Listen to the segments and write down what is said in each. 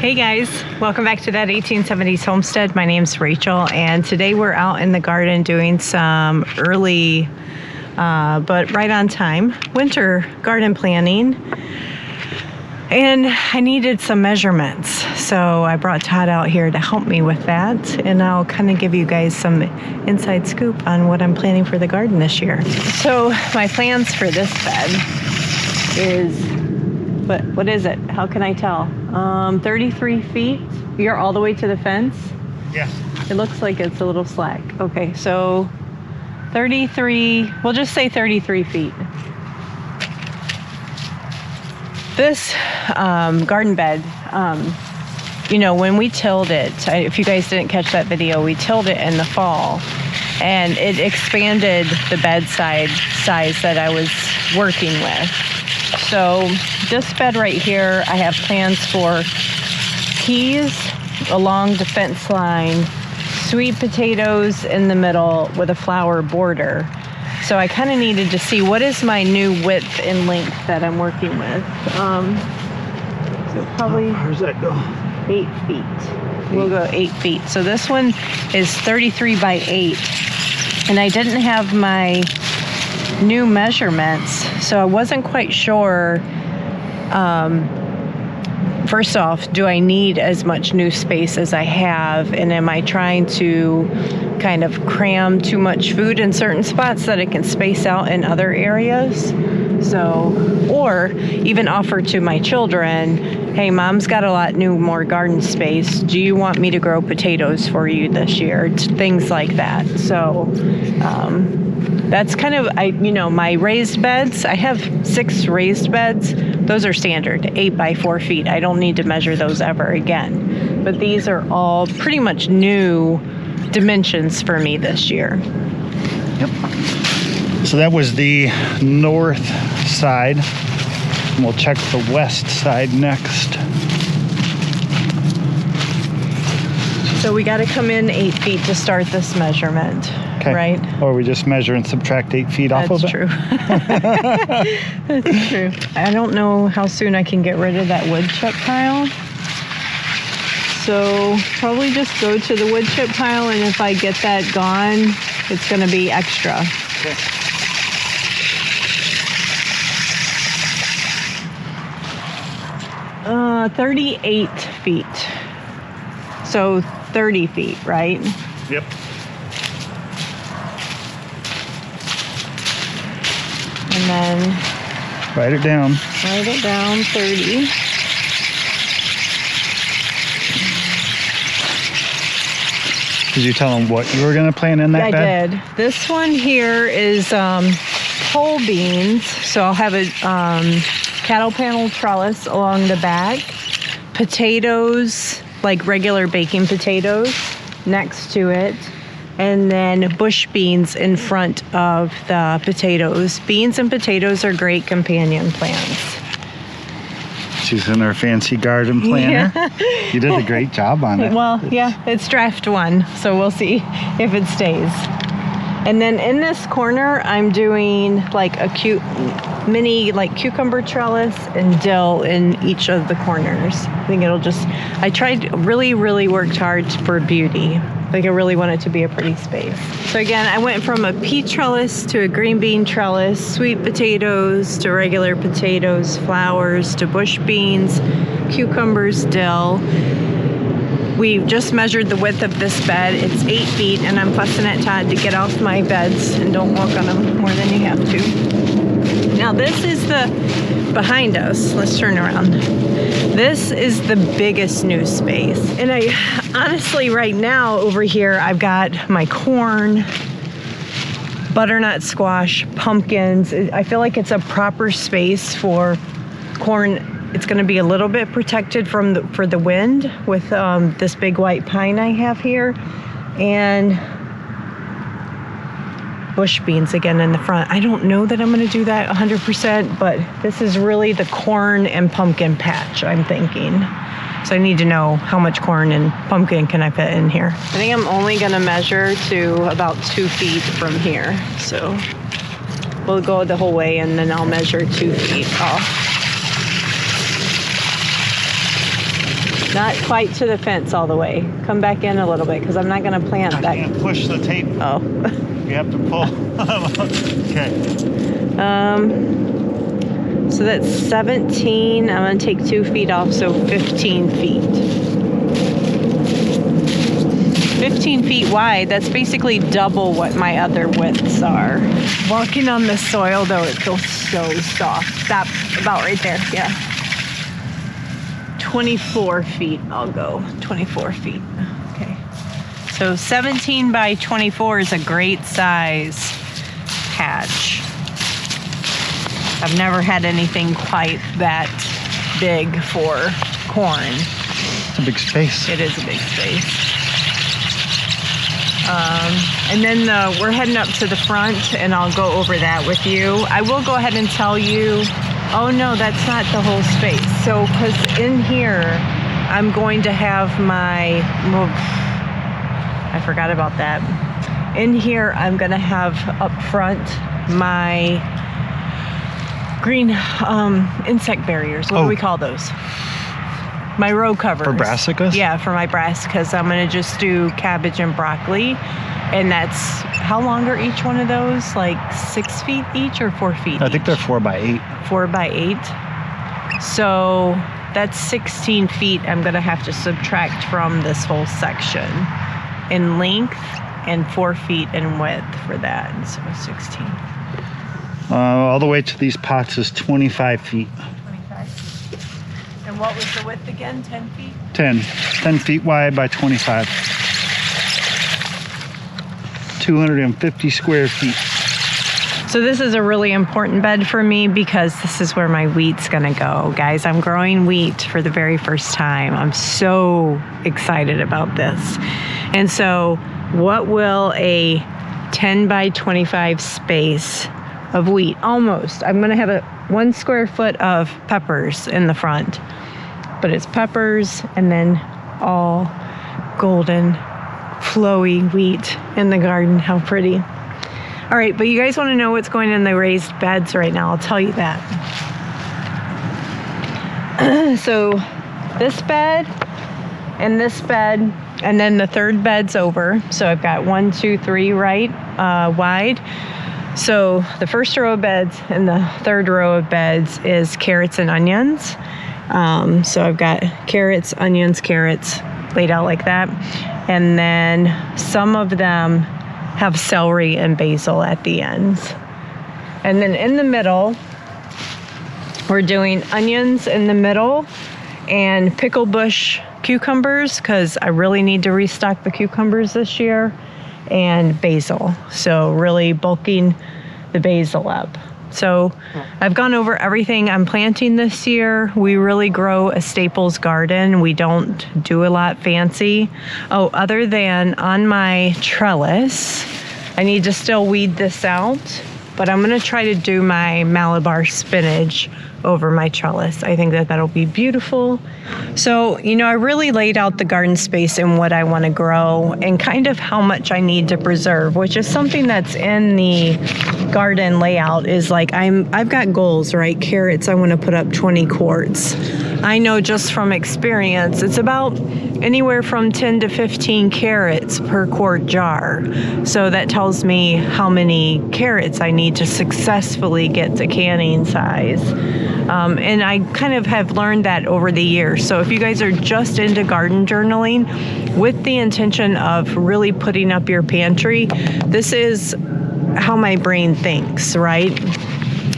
Hey guys, welcome back to that 1870s homestead. My name's Rachel, and today we're out in the garden doing some early, but right on time, winter garden planning. And I needed some measurements, so I brought Todd out here to help me with that, and I'll kind of give you guys some inside scoop on what I'm planning for the garden this year. So my plans for this bed is, what is it? How can I tell? 33 feet. You're all the way to the fence? Yeah. It looks like it's a little slack. Okay, so 33, we'll just say 33 feet. This garden bed, you know, when we tilled it, if you guys didn't catch that video, we tilled it in the fall, and it expanded the bedside size that I was working with. So this bed right here, I have plans for peas along the fence line, sweet potatoes in the middle with a flower border. So I kind of needed to see what is my new width and length that I'm working with. So probably how does that go? 8 feet. We'll go 8 feet. So this one is 33 by 8. And I didn't have my new measurements, so I wasn't quite sure. First off, do I need as much new space as I have, and am I trying to kind of cram too much food in certain spots that it can space out in other areas? So, or even offer to my children, hey, mom's got a lot more garden space. Do you want me to grow potatoes for you this year? Things like that. So that's kind of, my raised beds, I have 6 raised beds. Those are standard, 8 by 4 feet. I don't need to measure those ever again. But these are all pretty much new dimensions for me this year. Yep. So that was the north side. And we'll check the west side next. So we got to come in 8 feet to start this measurement, okay. Right? Or we just measure and subtract 8 feet off of it? That's true. That's true. I don't know how soon I can get rid of that wood chip pile. So probably just go to the wood chip pile, and if I get that gone, it's going to be extra. Okay. Uh, 38 feet. So 30 feet, right? Yep. And then write it down. 30. Did you tell them what you were going to plant in that bed? I did. This one here is pole beans. So I'll have a cattle panel trellis along the back. Potatoes, like regular baking potatoes, next to it. And then bush beans in front of the potatoes. Beans and potatoes are great companion plants. She's in her fancy garden planner. Yeah. You did a great job on it. Well, yeah, it's draft 1, so we'll see if it stays. And then in this corner, I'm doing like a cute mini cucumber trellis and dill in each of the corners. I think it'll just, I really worked hard for beauty. Like I really want it to be a pretty space. So again, I went from a pea trellis to a green bean trellis, sweet potatoes to regular potatoes, flowers to bush beans, cucumbers, dill. We've just measured the width of this bed. It's 8 feet, and I'm fussing at Todd to get off my beds and don't walk on them more than you have to. Now this is behind us. Let's turn around. This is the biggest new space. And I honestly, right now over here, I've got my corn, butternut squash, pumpkins. I feel like it's a proper space for corn. It's going to be a little bit protected for the wind with this big white pine I have here, and bush beans again in the front. I don't know that I'm going to do that 100%, but this is really the corn and pumpkin patch, I'm thinking. So I need to know how much corn and pumpkin can I fit in here. I think I'm only going to measure to about 2 feet from here. So we'll go the whole way, and then I'll measure 2 feet off. Not quite to the fence all the way. Come back in a little bit because I'm not going to plant I that. can't push the tape. Oh. You have to pull. Okay. So that's 17. I'm going to take 2 feet off, so 15 feet. 15 feet wide. That's basically double what my other widths are. Walking on the soil, though, it feels so soft. Stop about right there. Yeah. 24 feet. I'll go 24 feet. Okay. So 17 by 24 is a great size patch. I've never had anything quite that big for corn. It's a big space. It is a big space. And then we're heading up to the front, and I'll go over that with you. I will go ahead and tell you, oh no, that's not the whole space. So, because in here, I'm going to have my, I forgot about that. In here, I'm going to have up front my green insect barriers. What do we call those? My row covers. For brassicas? Yeah, for my brassicas. I'm going to just do cabbage and broccoli. And that's, how long are each one of those? Like 6 feet each or 4 feet? I think they're 4 by 8. 4 by 8. So that's 16 feet I'm going to have to subtract from this whole section in length and 4 feet in width for that. And so 16. All the way to these pots is 25 feet. 25. And what was the width again? 10 feet? 10 feet wide by 25. 250 square feet. So this is a really important bed for me because this is where my wheat's gonna go. Guys, I'm growing wheat for the very first time. I'm so excited about this. And so what will a 10 by 25 space of wheat, almost, I'm gonna have a 1 square foot of peppers in the front, but it's peppers and then all golden flowy wheat in the garden. How pretty. All right, but you guys want to know what's going in the raised beds right now. I'll tell you that. So this bed and this bed, and then the third bed's over. So I've got 1, 2, 3 right wide. So the first row of beds and the third row of beds is carrots and onions. So I've got carrots, onions, carrots laid out like that. And then some of them have celery and basil at the ends. And then in the middle, we're doing onions in the middle and pickle bush cucumbers because I really need to restock the cucumbers this year, and basil. So really bulking the basil up. So I've gone over everything I'm planting this year. We really grow a staples garden. We don't do a lot fancy. Oh, other than on my trellis, I need to still weed this out, but I'm gonna try to do my Malabar spinach over my trellis. I think that that'll be beautiful. So, you know, I really laid out the garden space and what I want to grow and kind of how much I need to preserve, which is something that's in the garden layout is like, I've got goals, right? Carrots, I want to put up 20 quarts. I know just from experience, it's about anywhere from 10 to 15 carrots per quart jar. So that tells me how many carrots I need to successfully get to canning size. And I kind of have learned that over the years. So if you guys are just into garden journaling with the intention of really putting up your pantry, this is how my brain thinks, right?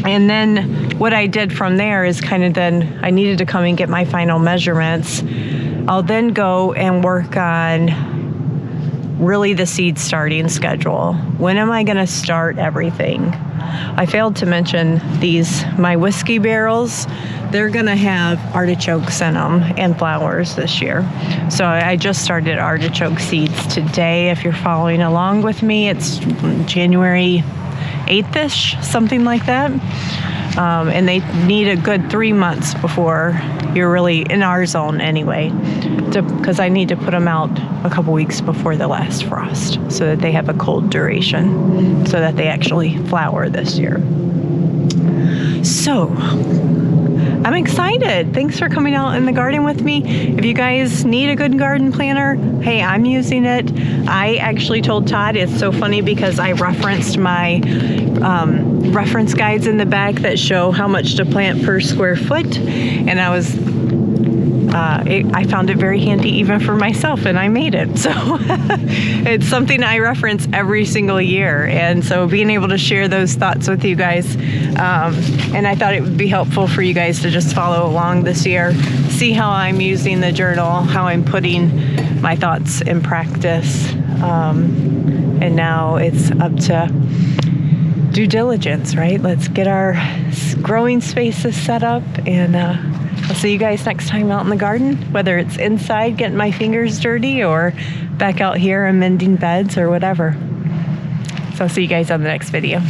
And then what I did from there is kind of then I needed to come and get my final measurements. I'll then go and work on really the seed starting schedule. When am I going to start everything? I failed to mention my whiskey barrels. They're going to have artichokes in them and flowers this year. So I just started artichoke seeds today. If you're following along with me, it's January 8th-ish, something like that. And they need a good 3 months before you're really in our zone anyway, because I need to put them out a couple weeks before the last frost so that they have a cold duration so that they actually flower this year. So I'm excited. Thanks for coming out in the garden with me. If you guys need a good garden planner, hey, I'm using it. I actually told Todd, it's so funny because I referenced my reference guides in the back that show how much to plant per square foot, and I found it very handy even for myself, and I made it. So it's something I reference every single year, and so being able to share those thoughts with you guys, and I thought it would be helpful for you guys to just follow along this year, see how I'm using the journal, how I'm putting my thoughts in practice, and now it's up to due diligence, right? Let's get our growing spaces set up, and I'll see you guys next time out in the garden, whether it's inside getting my fingers dirty or back out here and mending beds or whatever. So I'll see you guys on the next video.